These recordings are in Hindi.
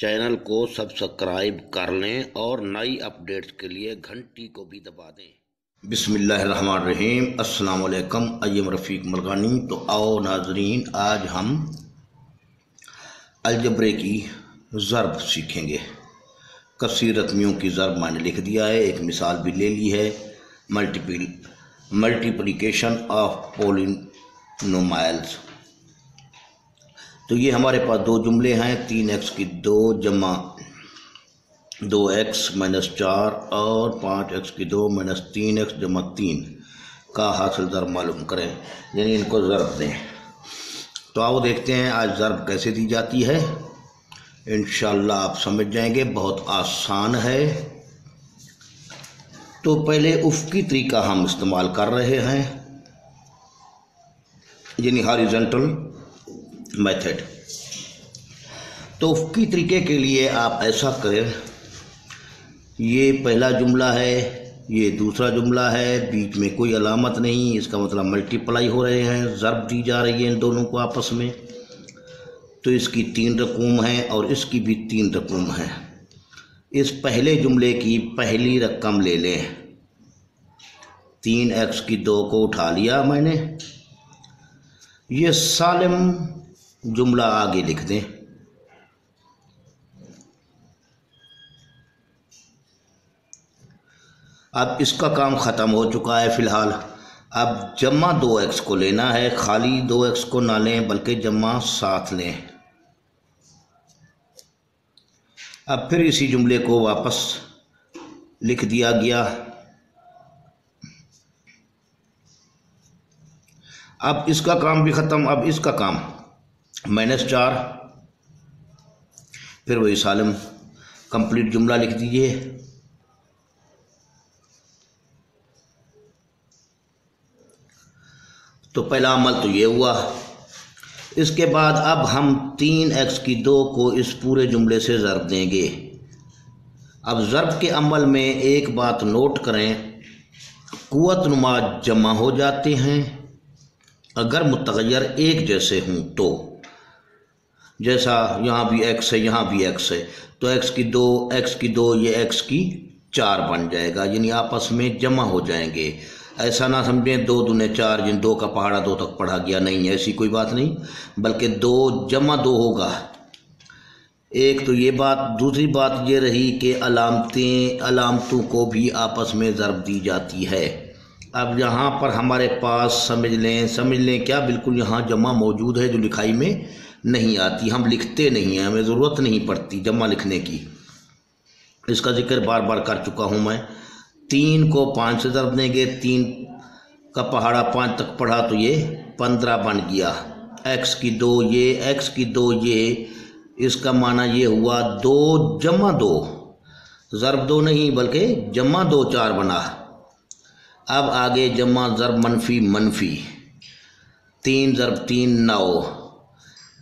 चैनल को सब्सक्राइब कर लें और नई अपडेट्स के लिए घंटी को भी दबा दें। बिस्मिल्लाहिर्रहमानिर्रहीम, अस्सलाम वालेकुम। अय्यम रफ़ीक मलगानी। तो आओ नाजरीन, आज हम अलजबरे की ज़रब सीखेंगे। कसीर रकमियों की ज़रब मैंने लिख दिया है, एक मिसाल भी ले ली है। Multiplication of polynomials. तो ये हमारे पास दो जुमले हैं, 3x की 2 जमा 2x माइनस 4 और 5x की 2 माइनस 3x जमा 3 का हासिल ज़रब मालूम करें, यानी इनको ज़रब दें। तो आओ देखते हैं आज ज़रब कैसे दी जाती है। इंशाअल्लाह आप समझ जाएंगे, बहुत आसान है। तो पहले उफ़क़ी तरीका हम इस्तेमाल कर रहे हैं, यानी हॉरिज़ॉन्टल मेथड। तो उफ़क़ी तरीके के लिए आप ऐसा करें, ये पहला जुमला है, ये दूसरा जुमला है, बीच में कोई अलामत नहीं, इसका मतलब मल्टीप्लाई हो रहे हैं, ज़रब दी जा रही है इन दोनों को आपस में। तो इसकी 3 रकूम हैं और इसकी भी 3 रकूम हैं। इस पहले जुमले की पहली रकम ले लें, 3x की 2 को उठा लिया मैंने। ये सालिम जुमला आगे लिख दें। अब इसका काम ख़त्म हो चुका है फ़िलहाल। अब जमा 2x को लेना है, खाली 2x को ना लें बल्कि जमा साथ लें। अब फिर इसी जुमले को वापस लिख दिया गया। अब इसका काम भी ख़त्म। अब इसका काम -4, फिर वही सालिम कंप्लीट जुमला लिख दीजिए। तो पहला अमल तो ये हुआ। इसके बाद अब हम 3x की 2 को इस पूरे जुमले से ज़रब देंगे। अब ज़रब के अमल में एक बात नोट करें, कुव्वत नुमा जमा हो जाते हैं अगर मुतग़य्यर एक जैसे हों। तो जैसा यहाँ भी x है, यहाँ भी x है, तो x की 2 ये x की 4 बन जाएगा, यानी आपस में जमा हो जाएंगे। ऐसा ना समझें 2 दूने 4, जिन 2 का पहाड़ा 2 तक पढ़ा गया, नहीं, ऐसी कोई बात नहीं, बल्कि 2 जमा 2 होगा। एक तो ये बात। दूसरी बात ये रही कि अलामतों को भी आपस में ज़रब दी जाती है। अब यहाँ पर हमारे पास समझ लें क्या, बिल्कुल यहाँ जमा मौजूद है जो लिखाई में नहीं आती, हम लिखते नहीं हैं, हमें ज़रूरत नहीं पड़ती जमा लिखने की। इसका जिक्र बार बार कर चुका हूँ मैं। 3 को 5 से ज़रब देंगे, 3 का पहाड़ा 5 तक पढ़ा तो ये 15 बन गया। x की 2 ये, x की 2 ये, इसका माना ये हुआ 2 जमा 2, ज़रब 2 नहीं बल्कि जमा 2 4 बना। अब आगे जमा ज़रब मनफी, 3 ज़रब 3 9,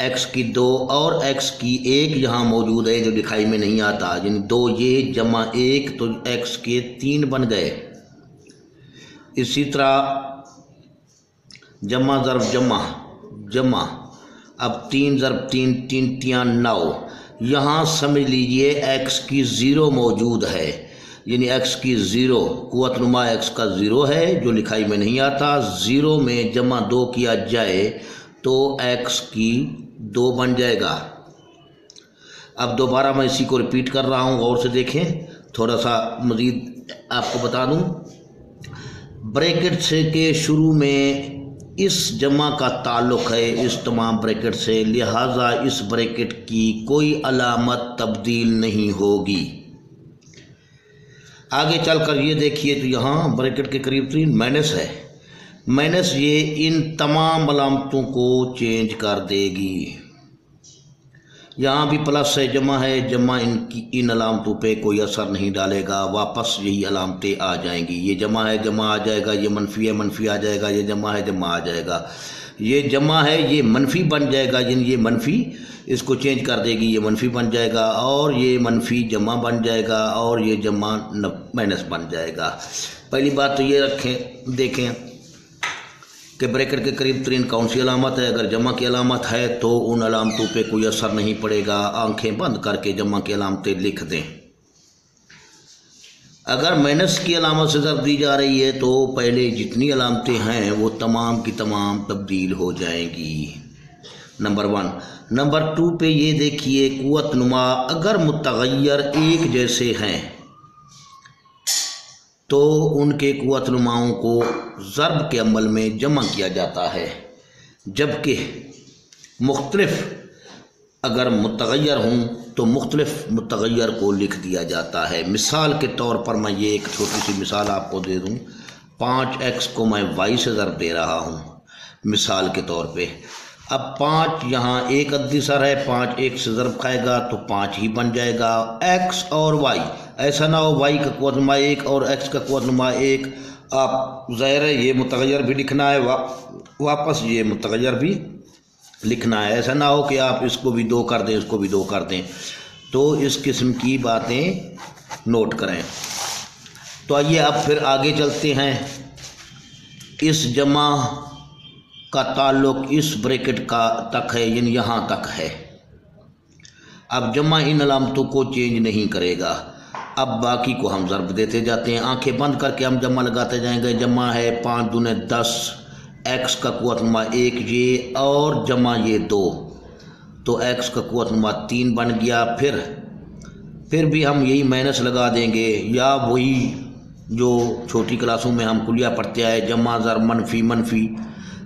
x की 2 और x की 1 यहाँ मौजूद है जो लिखाई में नहीं आता, यानी 2 ये जमा 1, तो x के 3 बन गए। इसी तरह जमा ज़रब जमा, अब 3 ज़रब 3 3 3 9, यहाँ समझ लीजिए x की 0 मौजूद है, यानी x की 0, कुव्वत नुमा x का 0 है जो लिखाई में नहीं आता। 0 में जमा 2 किया जाए तो x की 2 बन जाएगा। अब दोबारा मैं इसी को रिपीट कर रहा हूँ, गौर से देखें, थोड़ा सा मज़ीद आपको बता दूँ। ब्रैकेट से के शुरू में इस जमा का ताल्लुक़ है इस तमाम ब्रैकेट से, लिहाजा इस ब्रैकेट की कोई अलामत तब्दील नहीं होगी। आगे चलकर ये देखिए, तो यहाँ ब्रैकेट के करीब 3 माइनस है, माइनस ये इन तमाम अलामतों को चेंज कर देगी। यहाँ भी प्लस है, जमा है, जमा इन अलामतों पे कोई असर नहीं डालेगा, वापस यही अलामतें आ जाएंगी। ये जमा है, जमा आ जाएगा, ये मनफी है, मनफी आ जाएगा, ये जमा है, जमा आ जाएगा, ये जमा है, ये मनफी बन जाएगा, यानी ये मनफी इसको चेंज कर देगी, ये मनफी बन जाएगा, और ये मनफी जमा बन जाएगा, और ये जमा माइनस बन जाएगा। पहली बात तो ये रखें, देखें कि ब्रैकेट के करीब तरीन कौन सी अलामत है। अगर जमा की अलामत है तो उन अलामतों पे कोई असर नहीं पड़ेगा, आंखें बंद करके जमा की अलामतें लिख दें। अगर माइनस की अलामत से ज़रब दी जा रही है तो पहले जितनी अलामतें हैं वो तमाम की तमाम तब्दील हो जाएंगी। नंबर 1। नंबर 2 पे ये देखिए, कुव्वत नुमा अगर मुतगय्यर एक जैसे हैं तो उनके कुव्वत नुमाओं को ज़रब के अमल में जमा किया जाता है, जबकि मुख्तलिफ अगर मुतगय्यर हों तो मुख्तलिफ मुतगय्यर को लिख दिया जाता है। मिसाल के तौर पर मैं ये एक छोटी सी मिसाल आपको दे दूँ। 5x को मैं y से ज़रब दे रहा हूँ मिसाल के तौर पे। अब 5 यहाँ एक अद्दी सर है, 5 1 से ज़रब खाएगा तो 5 ही बन जाएगा। x और y, ऐसा ना हो y का कुव्वत नुमा 1 और x का कुव्वत नुमा 1, आप ज़ाहिर है ये मुतगय्यर भी लिखना है, वापस ये मुतगय्यर भी लिखना है। ऐसा ना हो कि आप इसको भी 2 कर दें इसको भी 2 कर दें। तो इस किस्म की बातें नोट करें। तो आइए अब फिर आगे चलते हैं। इस जमा का ताल्लुक इस ब्रैकेट का तक है, यानी यहाँ तक है। अब जमा इन अलामतों को चेंज नहीं करेगा। अब बाकी को हम ज़रब देते जाते हैं, आंखें बंद करके हम जमा लगाते जाएंगे। जमा है 5 दूने 10, x का कुव्वत नुमा 1 ये और जमा ये 2, तो x का कुव्वत नुमा 3 बन गया। फिर भी हम यही माइनस लगा देंगे, या वही जो छोटी क्लासों में हम कुलिया पढ़ते आए, जमा ज़रब मनफी मनफी।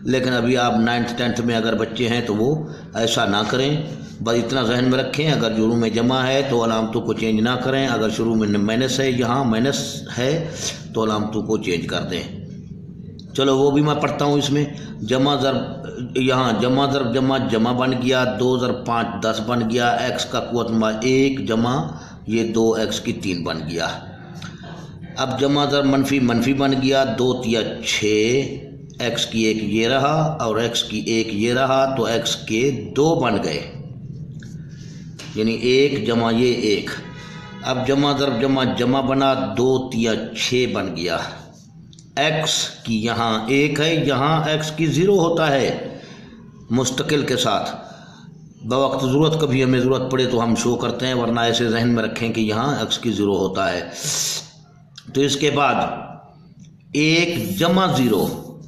लेकिन अभी आप 9th 10th में अगर बच्चे हैं तो वो ऐसा ना करें, बस इतना जहन में रखें, अगर शुरू में जमा है तो अलामतों को चेंज ना करें, अगर शुरू में माइनस है, यहाँ माइनस है तो अलामतों को चेंज कर दें। चलो वो भी मैं पढ़ता हूँ। इसमें जमा ज़रब, यहाँ जमा ज़रब जमा बन गया, 2 ज़रब 5 10 बन गया। x का कुव्वत नुमा 1 जमा ये 2x की 3 बन गया। अब जमा ज़रब मनफी मनफी बन गया, 2 तिया 6, x की 1 ये रहा और x की 1 ये रहा, तो x के 2 बन गए, यानी 1 जमा ये 1। अब जमा ज़रब जमा बना, 2 तिया 6 बन गया। x की यहाँ 1 है, यहाँ x की 0 होता है मुस्तकिल के साथ। बवक्त ज़रूरत कभी हमें ज़रूरत पड़े तो हम शो करते हैं, वरना ऐसे जहन में रखें कि यहाँ x की 0 होता है। तो इसके बाद 1 जमा 0,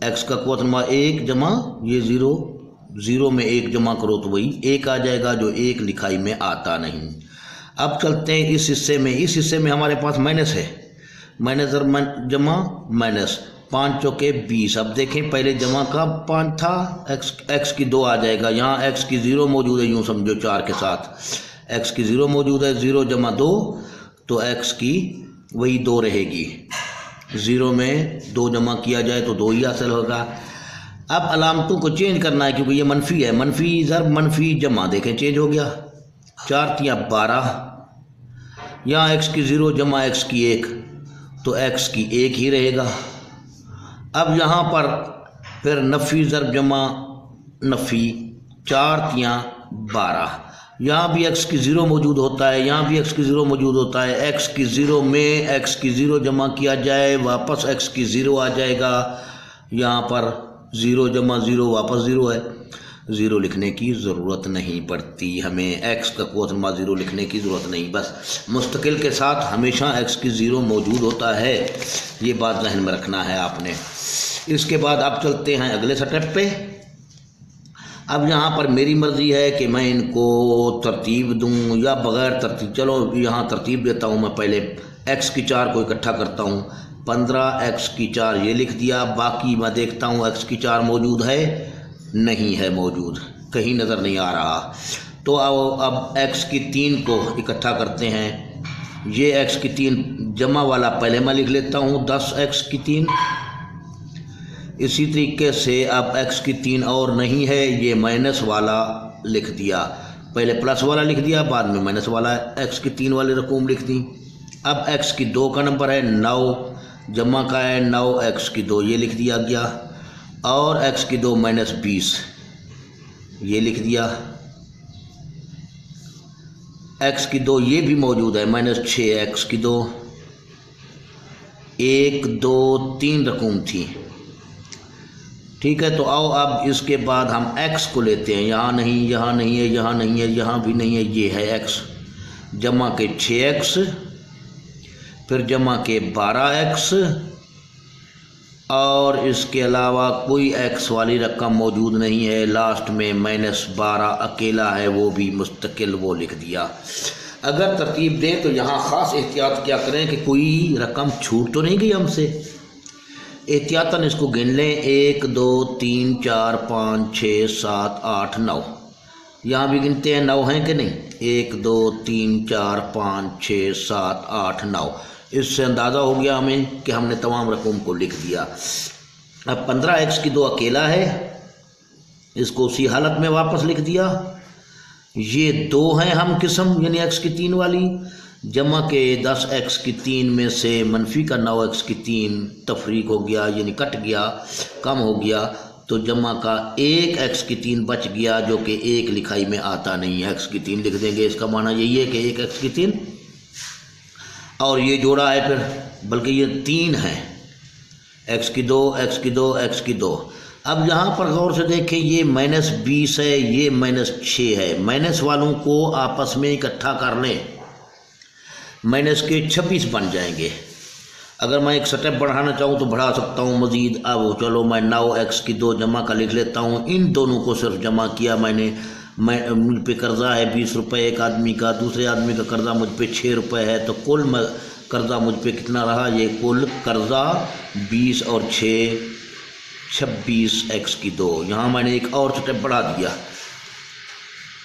x का कुव्वत नुमा 1 जमा ये 0, 0 में 1 जमा करो तो वही 1 आ जाएगा, जो 1 लिखाई में आता नहीं। अब चलते हैं इस हिस्से में। इस हिस्से में हमारे पास माइनस है, माइनस जमा माइनस 5 चौके 20। अब देखें पहले जमा का 5 था, x की 2 आ जाएगा, यहाँ x की 0 मौजूद है, यूँ समझो 4 के साथ x की 0 मौजूद है। 0 जमा 2 तो x की वही 2 रहेगी, 0 में 2 जमा किया जाए तो 2 ही हासिल होगा। अब अलामतों को चेंज करना है क्योंकि ये मनफी है, मनफी ज़रब मनफी जमा, देखें चेंज हो गया, 4 तिया 12, यहाँ x की 0 जमा x की 1 तो x की 1 ही रहेगा। अब यहाँ पर फिर नफ़ी ज़रब जमा नफ़ी, 4 तिया 12, यहाँ भी x की 0 मौजूद होता है, यहाँ भी x की 0 मौजूद होता है। x की 0 में x की 0 जमा किया जाए, वापस x की 0 आ जाएगा, यहाँ पर 0 जमा 0 वापस 0 है, 0 लिखने की ज़रूरत नहीं पड़ती हमें, x का कुव्वत नुमा 0 लिखने की ज़रूरत नहीं, बस मुस्तकिल के साथ हमेशा x की 0 मौजूद होता है, ये बात जहन में रखना है आपने। इसके बाद अब चलते हैं अगले स्टेप पे। अब यहाँ पर मेरी मर्ज़ी है कि मैं इनको तरतीब दूँ या बग़ैर तरतीब। चलो यहाँ तरतीब देता हूँ मैं, पहले x की 4 को इकट्ठा करता हूँ, 15 x की 4 ये लिख दिया, बाकी मैं देखता हूँ x की 4 मौजूद है, नहीं है मौजूद, कहीं नज़र नहीं आ रहा। तो अब x की 3 को इकट्ठा करते हैं, ये x की 3 जमा वाला पहले मैं लिख लेता हूँ, 10x की 3। इसी तरीके से अब x की 3 और नहीं है, ये माइनस वाला लिख दिया, पहले प्लस वाला लिख दिया, बाद में माइनस वाला x की 3 वाले रकूम लिख दी। अब x की 2 का नंबर है 9, जमा का है 9, x की 2 ये लिख दिया गया, और x की 2 माइनस 20 ये लिख दिया, x की 2 ये भी मौजूद है, माइनस 6 x की 2, 1 2 3 रकूम थी, ठीक है, तो आओ अब इसके बाद हम x को लेते हैं। यहाँ नहीं, यहाँ नहीं है, यहाँ नहीं है, यहाँ भी नहीं है, ये है x। जमा के 6x, फिर जमा के 12x, और इसके अलावा कोई x वाली रकम मौजूद नहीं है। लास्ट में -12 अकेला है, वो भी मुस्तकिल वो लिख दिया। अगर तरतीब दें तो यहाँ ख़ास एहतियात क्या करें कि कोई रकम छूट तो नहीं गई हमसे। एहतियातन इसको गिन लें, 1 2 3 4 5 6 7 8 9। यहाँ भी गिनते हैं, 9 हैं कि नहीं, 1 2 3 4 5 6 7 8 9। इससे अंदाज़ा हो गया हमें कि हमने तमाम रकम को लिख दिया। अब 15x की 2 अकेला है, इसको उसी हालत में वापस लिख दिया। ये 2 हैं हम किस्म, यानी x की 3 वाली, जमा के 10x की 3 में से मनफी का 9x की 3 तफरीक हो गया, यानी कट गया, कम हो गया, तो जमा का 1x की 3 बच गया, जो कि 1 लिखाई में आता नहीं है। x की 3 लिख देंगे, इसका माना यही है कि 1x की 3, और ये जोड़ा है फिर, बल्कि ये 3 है, x की 2 x की 2 x की 2। अब यहाँ पर गौर से देखें, ये -20 है, ये -6 है। माइनस वालों को आपस में इकट्ठा कर लें, माइनस के 26 बन जाएंगे। अगर मैं एक स्टेप बढ़ाना चाहूँ तो बढ़ा सकता हूँ मज़ीद। अब चलो मैं 9x की 2 जमा का लिख लेता हूँ। इन दोनों को सिर्फ जमा किया मैंने। मुझ पे कर्ज़ा है 20 रुपये एक आदमी का, दूसरे आदमी का कर्ज़ा मुझ पे 6 रुपये है, तो कुल कर्ज़ा मुझ पे कितना रहा, ये कुल कर्ज़ा 20 और 6 26x की 2। यहाँ मैंने एक और स्टेप बढ़ा दिया।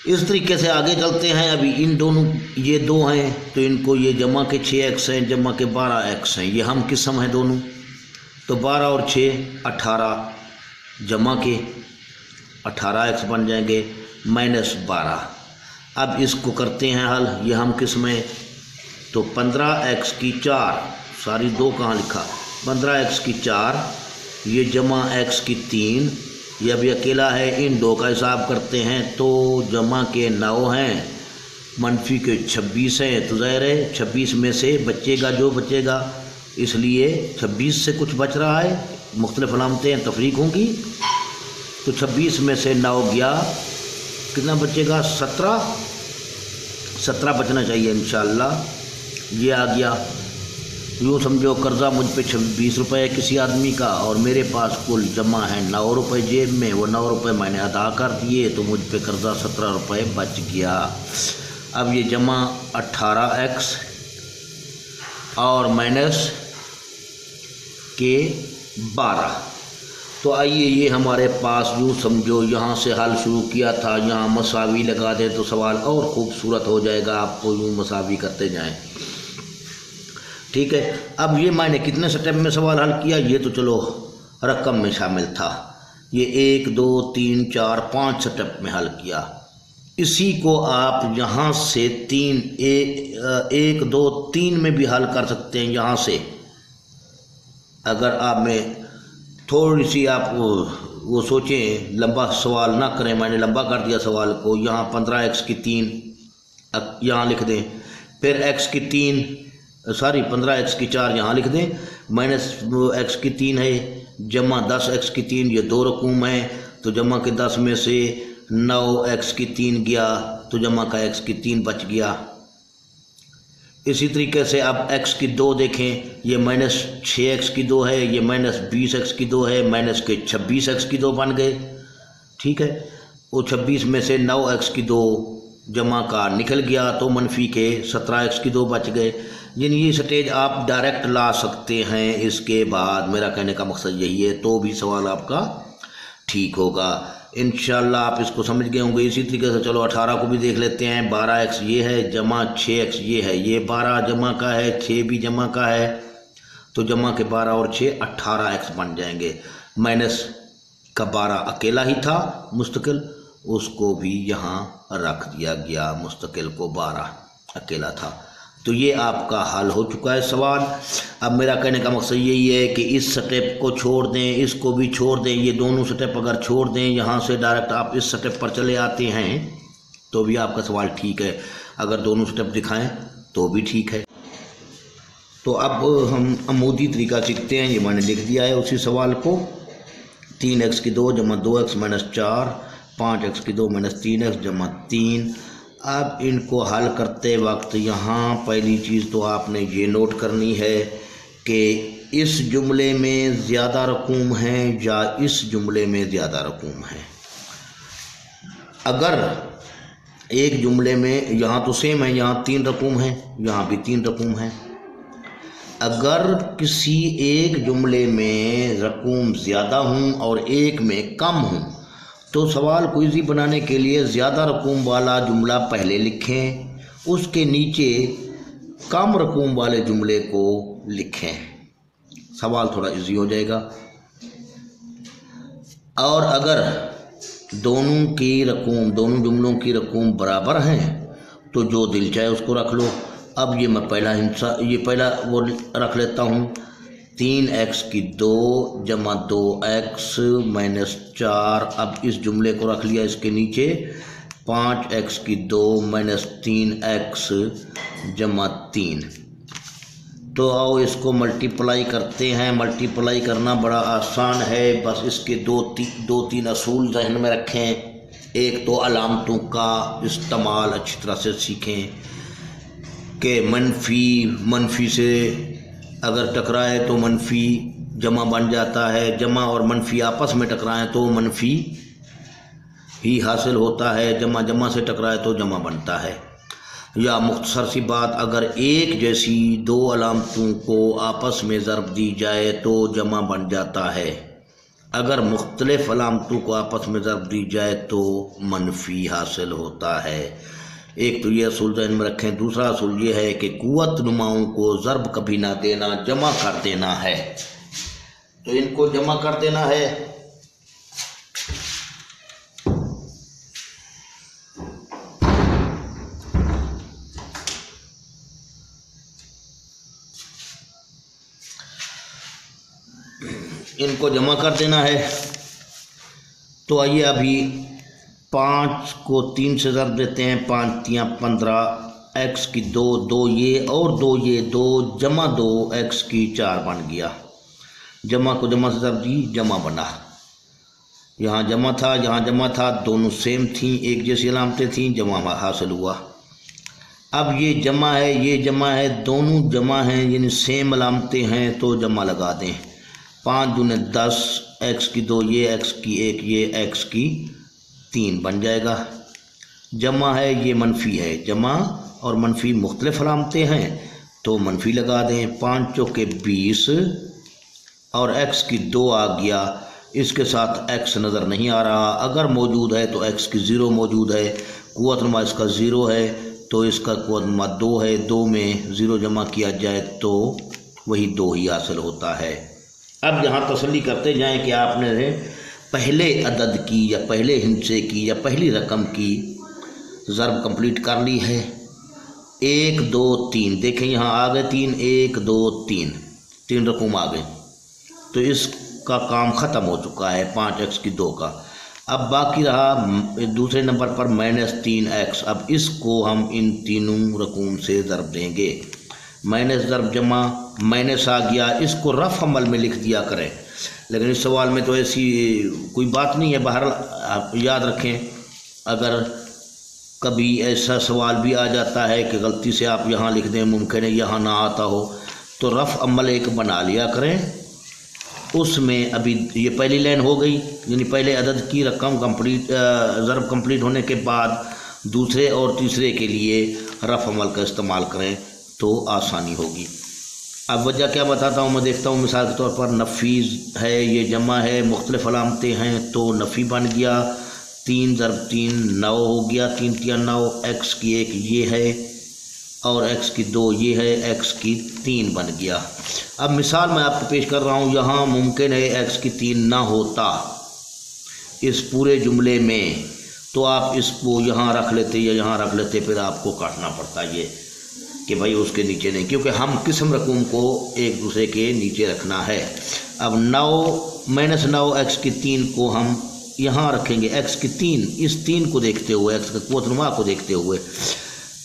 इस तरीके से आगे चलते हैं। अभी इन दोनों, ये 2 हैं तो इनको, ये जमा के 6x हैं, जमा के 12x हैं, ये हम किस्म हैं दोनों, तो 12 और 6 18, जमा के 18x बन जाएंगे, -12। अब इसको करते हैं हल, ये हम किस्में, तो 15x की 4, सारी 2 कहाँ लिखा, 15x की 4, ये जमा x की 3, ये अभी अकेला है। इन 2 का हिसाब करते हैं तो जमा के 9 हैं, मनफी के 26 हैं, तो ज़ाहिर है 26 में से बचेगा जो बचेगा, इसलिए 26 से कुछ बच रहा है, मुख्तलिफ अलामतें तफरीक होंगी, तो 26 में से 9 गया, कितना बचेगा, 17 बचना चाहिए इंशाअल्लाह। ये आ गया। यूँ समझो कर्ज़ा मुझ पे 20 रुपये है किसी आदमी का, और मेरे पास कुल जमा है 9 रुपये जेब में, वो 9 रुपये मैंने अदा कर दिए, तो मुझ पे कर्ज़ा 17 रुपये बच गया। अब ये जमा 18x और माइनस के 12, तो आइए ये हमारे पास यूँ समझो यहाँ से हल शुरू किया था, यहाँ मसावी लगा दें तो सवाल और खूबसूरत हो जाएगा, आपको यूँ मसावी करते जाएं। ठीक है, अब ये मैंने कितने स्टेप में सवाल हल किया, ये तो चलो रकम में शामिल था, ये 1 2 3 4 5 स्टेप में हल किया। इसी को आप यहाँ से 1 2 3 में भी हल कर सकते हैं। यहाँ से अगर आप में थोड़ी सी आप वो सोचें, लंबा सवाल ना करें, मैंने लंबा कर दिया सवाल को। यहाँ 15x की 3 यहाँ लिख दें, फिर x की 15x की 4 यहाँ लिख दें, -x की 3 है, जमा 10x की 3, ये 2 रकूम है, तो जमा के 10 में से 9x की 3 गया, तो जमा का x की 3 बच गया। इसी तरीके से अब x की 2 देखें, ये -6x की 2 है, ये -20x की 2 है, माइनस के 26x की 2 बन गए। ठीक है, वो 26 में से 9x की 2 जमा का निकल गया, तो मनफी के 17x की 2 बच गए। यानी ये स्टेज आप डायरेक्ट ला सकते हैं। इसके बाद मेरा कहने का मकसद यही है, तो भी सवाल आपका ठीक होगा इंशाल्लाह। आप इसको समझ गए होंगे। इसी तरीके से चलो 18 को भी देख लेते हैं। 12x ये है, जमा 6x ये है, ये 12 जमा का है, 6 भी जमा का है, तो जमा के 12 और 6 18x बन जाएंगे। माइनस का 12 अकेला ही था मुस्तकिल, उसको भी यहाँ रख दिया गया, मुस्तकिल को 12 अकेला था। तो ये आपका हल हो चुका है सवाल। अब मेरा कहने का मकसद यही है कि इस स्टेप को छोड़ दें, इसको भी छोड़ दें, ये दोनों स्टेप अगर छोड़ दें, यहाँ से डायरेक्ट आप इस स्टेप पर चले आते हैं तो भी आपका सवाल ठीक है। अगर दोनों स्टेप दिखाएं तो भी ठीक है। तो अब हम अमूदी तरीका सीखते हैं। ये मैंने लिख दिया है उसी सवाल को। 3x की 2 जमा 2x माइनस 4, 5x की 2 माइनस 3x जमा 3। अब इनको हल करते वक्त यहाँ पहली चीज़ तो आपने ये नोट करनी है कि इस जुमले में ज़्यादा रकूम है या इस जुमले में ज़्यादा रकूम है। अगर एक जुमले में यहाँ तो सेम है, यहाँ 3 रकूम है, यहाँ भी 3 रकूम है। अगर किसी एक जुमले में रकूम ज़्यादा हूँ और एक में कम हूँ तो सवाल को ईज़ी बनाने के लिए ज़्यादा रकूम वाला जुमला पहले लिखें, उसके नीचे कम रकूम वाले जुमले को लिखें, सवाल थोड़ा इजी हो जाएगा। और अगर दोनों जुमलों की रकूम बराबर हैं तो जो दिल चाहे उसको रख लो। अब ये मैं पहला वो रख लेता हूँ, 3x की 2 जमा 2x माइनस 4। अब इस जुमले को रख लिया, इसके नीचे 5x की 2 माइनस 3x जमा 3। तो आओ इसको मल्टीप्लाई करते हैं। मल्टीप्लाई करना बड़ा आसान है, बस इसके दो तीन असूल जहन में रखें। एक तो अलामतों का इस्तेमाल अच्छी तरह से सीखें कि मनफी से अगर टकराए तो मनफी जमा बन जाता है, जमा और मनफी आपस में टकराएं तो मनफी ही हासिल होता है, जमा से टकराए तो जमा बनता है। या मुख्तसर सी बात, अगर एक जैसी 2 अलामतों को आपस में ज़रब दी जाए तो जमा बन जाता है, अगर मुख्तलिफ अलामतों को आपस में ज़रब दी जाए तो मनफी हासिल होता है। एक तो ये असूल ज़हन में रखें। दूसरा असूल ये है कि कुव्वत नुमाओं को ज़रब कभी ना देना, जमा कर देना है। तो इनको जमा कर देना है। इनको जमा कर देना है। तो आइए अभी 5 को 3 से ज़रब देते हैं। 5 तियां 15, x की 2 ये और 2 ये, 2 जमा 2 x की 4 बन गया। जमा को जमा से ज़रब दी, जमा बना। यहाँ जमा था, यहाँ जमा था, दोनों सेम थी, एक जैसी अलामतें थीं, जमा हासिल हुआ। अब ये जमा है, ये जमा है, दोनों जमा हैं यानी सेम अलामतें हैं तो जमा लगा दें। 5 दूने 10, x की 2 ये, x की 1 ये, x की 3 बन जाएगा। जमा है, ये मनफी है, जमा और मनफी मुख्तलिफ अलामतें हैं तो मनफी लगा दें। 5 चौके 20 और x की 2 आ गया, इसके साथ x नज़र नहीं आ रहा, अगर मौजूद है तो x की 0 मौजूद है। कुव्वत नुमा इसका 0 है तो इसका कुव्वत नुमा 2 है, 2 में 0 जमा किया जाए तो वही 2 ही हासिल होता है। अब यहाँ तसल्ली करते जाएं कि आपने पहले अदद की या पहले हिस्से की या पहली रकम की ज़रब कंप्लीट कर ली है। 1 2 3 देखें, यहाँ आ गए 3, 1 2 3 रकूम आ गए, तो इसका काम ख़त्म हो चुका है 5x की 2 का। अब बाकी रहा दूसरे नंबर पर -3x। अब इसको हम इन तीनों रकूम से ज़रब देंगे। माइनस ज़रब जमा, माइनस आ गया, इसको रफ़ अमल में लिख दिया करें, लेकिन इस सवाल में तो ऐसी कोई बात नहीं है। बहरहाल आप याद रखें, अगर कभी ऐसा सवाल भी आ जाता है कि गलती से आप यहाँ लिख दें, मुमकिन है यहाँ ना आता हो, तो रफ़ अमल एक बना लिया करें। उसमें अभी ये पहली लाइन हो गई, यानी पहले अदद की रकम कंप्लीट ज़रब कंप्लीट होने के बाद दूसरे और तीसरे के लिए रफ़ अमल का इस्तेमाल करें तो आसानी होगी। अब वजह क्या बताता हूँ मैं, देखता हूँ। मिसाल के तौर पर नफीज़ है, ये जमा है, मुख्तलिफ अलामतें हैं तो नफ़ी बन गया। 3 ज़रब 3 9 हो गया, 3 तियां 9, x की 1 ये है और x की 2 ये है, x की 3 बन गया। अब मिसाल मैं आपको पेश कर रहा हूँ, यहाँ मुमकिन है x की 3 ना होता इस पूरे जुमले में, तो आप इसको यहाँ रख लेते या यहाँ रख लेते, फिर आपको काटना पड़ता ये कि भाई उसके नीचे नहीं, क्योंकि हम किस्म रकूम को एक दूसरे के नीचे रखना है। अब 9 -9 x की 3 को हम यहाँ रखेंगे, x की 3, इस 3 को देखते हुए, x के कुव्वत नुमा को देखते हुए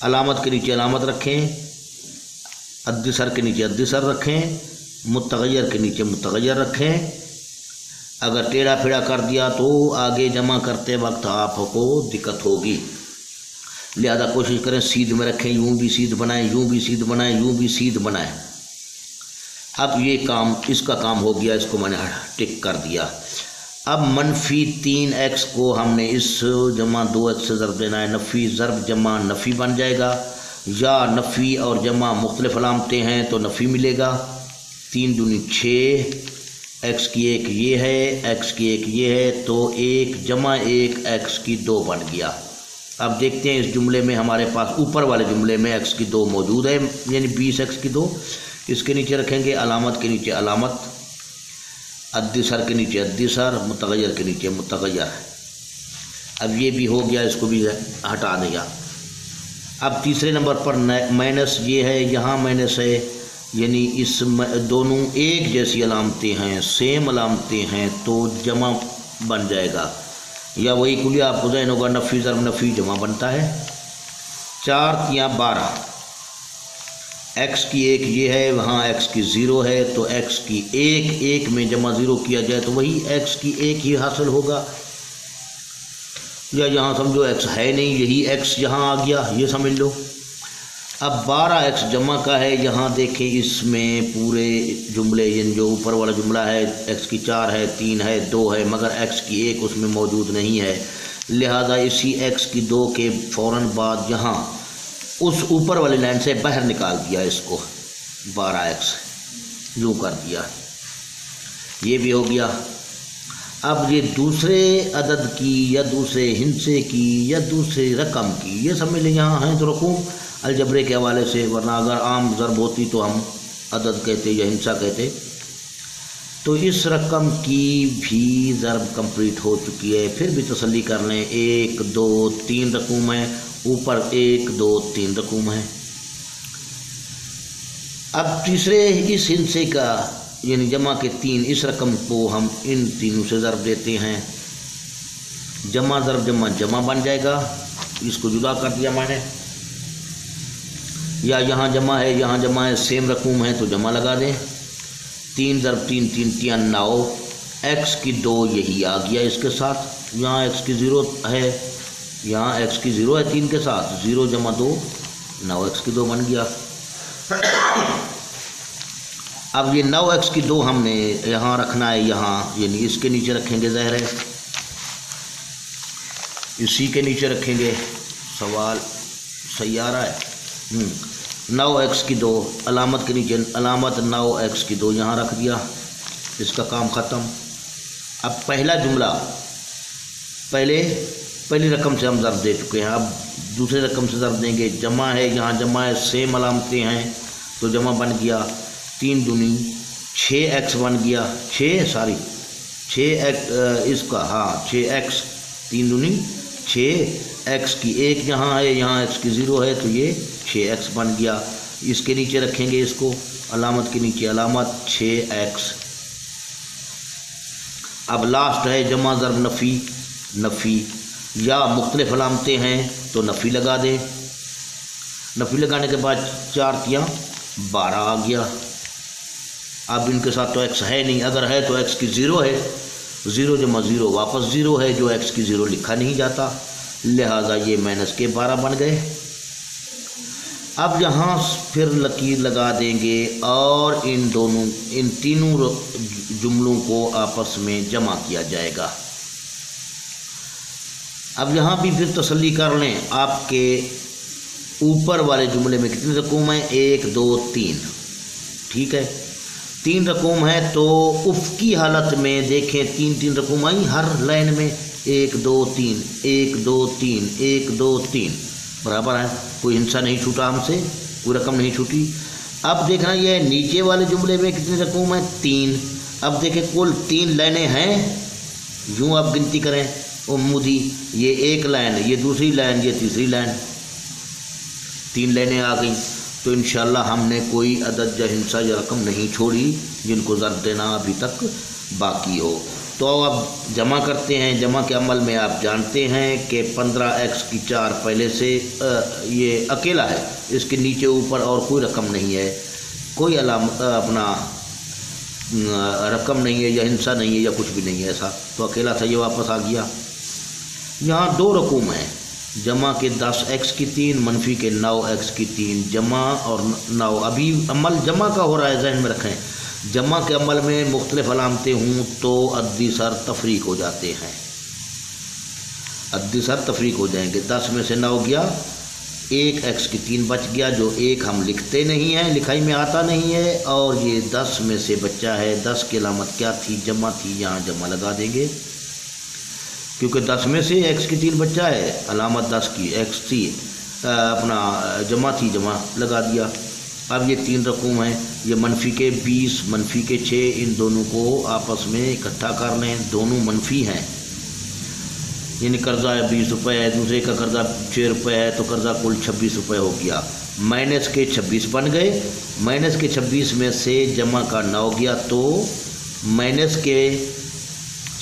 अलामत के नीचे अलामत रखें, अद्दी सर के नीचे अद्दी सर रखें, मुतग़य्यर के नीचे मुतग़य्यर रखें, अगर टेढ़ा फेढ़ा कर दिया तो आगे जमा करते वक्त आपको दिक्कत होगी। लिहाजा कोशिश करें सीध में रखें, यूँ भी सीध बनाएं, यूँ भी सीध बनाएं, यूँ भी सीध बनाएं। अब ये काम, इसका काम हो गया, इसको मैंने टिक कर दिया। अब -3x को हमने इस जमा 2x से ज़रब देना है। नफ़ी ज़रब जमा नफ़ी बन जाएगा, या नफ़ी और जमा मुख्तलिफ अलामतें हैं तो नफ़ी मिलेगा। 3 दूनी 6, x की 1 ये है, x की 1 ये है, तो 1 जमा 1 x की 2 बन गया। अब देखते हैं इस जुमले में हमारे पास ऊपर वाले जुमले में x की 2 मौजूद है, यानी 20x की 2। इसके नीचे रखेंगे अलामत के नीचे अलामत, अद्दिसर के नीचे अद्दिसर, मुतग़य्यर के नीचे मुतग़य्यर। अब ये भी हो गया, इसको भी हटा दिया। अब तीसरे नंबर पर माइनस ये है, यहाँ माइनस है, यानी इस दोनों एक जैसी अलामतें हैं, सेम अलामतें हैं तो जमा बन जाएगा, या वही कुलिया आपको ज़हन होगा नफ़ी ज़रब नफ़ी जमा बनता है। 4 या 12, x की 1 ये है, वहाँ x की 0 है, तो x की 1 में जमा 0 किया जाए तो वही x की 1 ही हासिल होगा। या यहाँ समझो x है नहीं, यही x यहाँ आ गया, ये समझ लो। अब 12x जमा का है, यहाँ देखें इसमें पूरे जुमले, जो ऊपर वाला जुमला है x की 4 है, 3 है, 2 है, मगर x की 1 उसमें मौजूद नहीं है। लिहाजा इसी x की 2 के फ़ौरन बाद यहाँ उस ऊपर वाली लाइन से बाहर निकाल दिया, इसको 12x यूँ कर दिया, ये भी हो गया। अब ये दूसरे अदद की या दूसरे हिंसे की या दूसरे रकम की, ये समझ लें यहाँ हैं तो रकूम अलजबरे के हवाले से, वरना अगर आम ज़रब होती तो हम अदद कहते या हिंसा कहते। तो इस रकम की भी ज़रब कंप्लीट हो चुकी है, फिर भी तसल्ली कर लें, 1 2 3 रकूम है, ऊपर 1 2 3 रकूम है। अब तीसरे इस हिस्से का यानी जमा के 3, इस रकम को हम इन तीनों से ज़रब देते हैं। जमा ज़रब जमा जमा बन जाएगा, इसको जुदा कर दिया मैंने। या यहाँ जमा है, यहाँ जमा है, सेम रकूम है तो जमा लगा दें। 3 ज़रब 3 3 3 9, x की 2 यही आ गया इसके साथ। यहाँ x की 0 है, यहाँ x की 0 है 3 के साथ, 0 जमा 2 9x की 2 बन गया। अब ये 9x की 2 हमने यहाँ रखना है, यहाँ यानी इसके नीचे रखेंगे, ज़ाहिर है इसी के नीचे रखेंगे, सवाल सही आ रहा है। 9x की 2 अलामत के नीचे अलामत 9x की 2 यहाँ रख दिया, इसका काम ख़त्म। अब पहला जुमला पहली रकम से हम ज़रब दे चुके हैं, अब दूसरे रकम से ज़रब देंगे। जमा है, यहाँ जमा है, सेम अलामतें हैं तो जमा बन गया। 3 दूनी 6x बन गया, 6x इसका, हाँ 6x, 3 दूनी 6x की 1 यहाँ है, यहाँ x की 0 है तो ये 6x बन गया। इसके नीचे रखेंगे इसको, अलामत के नीचे अलामत 6x। अब लास्ट है जमा ज़रब नफ़ी, या मुख्तलिफ अलामतें हैं तो नफ़ी लगा दें। नफ़ी लगाने के बाद 4 तियाँ 12 आ गया। अब इनके साथ तो x है नहीं, अगर है तो x की 0 है, 0 जमा 0 वापस 0 है, जो x की 0 लिखा नहीं जाता, लिहाजा ये माइनस के 12 बन गए। अब यहाँ फिर लकीर लगा देंगे और इन तीनों जुमलों को आपस में जमा किया जाएगा। अब यहाँ भी फिर तसल्ली कर लें, आपके ऊपर वाले जुमले में कितने रकूम हैं, 1 2 3, ठीक है 3 रकूम है, तो उफ़की हालत में देखें 3 3 रकूम आई हर लाइन में, 1 2 3 1 2 3 1 2 3 बराबर है, कोई हिंसा नहीं छूटा हमसे, कोई रकम नहीं छूटी। अब देखना ये नीचे वाले जुमले में कितने रकूम है, 3। अब देखें कुल 3 लाइनें हैं, यूँ आप गिनती करें उम्मुदी, ये 1 लाइन, ये दूसरी लाइन, ये तीसरी लाइन, 3 लाइनें आ गई। तो इंशाअल्लाह हमने कोई अदद या हिंसा या रकम नहीं छोड़ी जिनको ज़रब देना अभी तक बाकी हो। तो अब जमा करते हैं। जमा के अमल में आप जानते हैं कि 15x की 4 पहले से ये अकेला है, इसके नीचे ऊपर और कोई रकम नहीं है, कोई अपना रकम नहीं है या हिंसा नहीं है या कुछ भी नहीं है ऐसा, तो अकेला था ये वापस आ गया। यहाँ 2 रकूम हैं, जमा के 10x की 3, मनफी के 9x की 3, जमा और 9। अभी अमल जमा का हो रहा है, जहन में रखें। जमा के अमल में मुख्तलिफ अलामतें हों तो अद्दी सर तफरीक हो जाते हैं, अद्दी सर तफरीक हो जाएंगे। 10 में से 9 गया, 1x की 3 बच गया, जो 1 हम लिखते नहीं हैं, लिखाई में आता नहीं है, और ये 10 में से बच्चा है। 10 की अलामत क्या थी? जमा थी, यहाँ जमा लगा देंगे क्योंकि 10 में से x की 3 बच्चा है, अलामत 10 की x थी, अपना जमा थी, जमा लगा दिया। अब ये 3 रकूम हैं, ये मनफी के 20, मनफी के 6, इन दोनों को आपस में इकट्ठा कर लें, दोनों मनफी हैं। यानी कर्ज़ा है 20 रुपये है, दूसरे का कर्ज़ा 6 रुपये है, तो कर्ज़ा कुल 26 रुपये हो गया। माइनस के 26 बन गए, माइनस के 26 में से जमा का 9 गया, तो माइनस के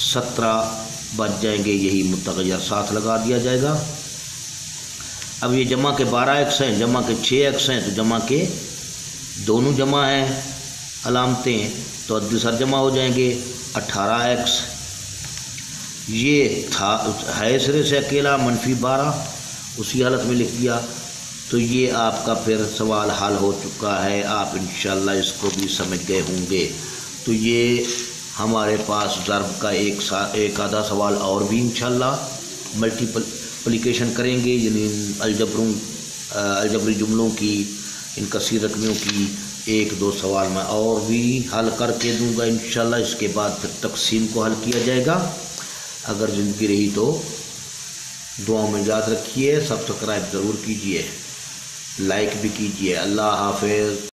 17 बच जाएंगे, यही मुतग़य्यर 7 लगा दिया जाएगा। अब ये जमा के 12x हैं, जमा के 6x हैं, तो जमा के दोनों जमा हैं अलामतें, तो अद्दी सर जमा हो जाएंगे 18x। ये था है सिरे से अकेला, मनफी 12 उसी हालत में लिख दिया। तो ये आपका फिर सवाल हल हो चुका है, आप इंशाअल्लाह इसको भी समझ गए होंगे। तो ये हमारे पास ज़र्ब का एक आधा सवाल और भी इंशाअल्लाह मल्टीप्लिकेशन करेंगे, यानी अलजबरी जुमलों की, इन कसीर रकमियों की 1-2 सवाल मैं और भी हल करके दूंगा इंशाअल्लाह। इसके बाद फिर तकसीम को हल किया जाएगा। अगर ज़िंदगी रही तो दुआ में याद रखिए, सब्सक्राइब ज़रूर कीजिए, लाइक भी कीजिए। अल्लाह हाफ़िज़।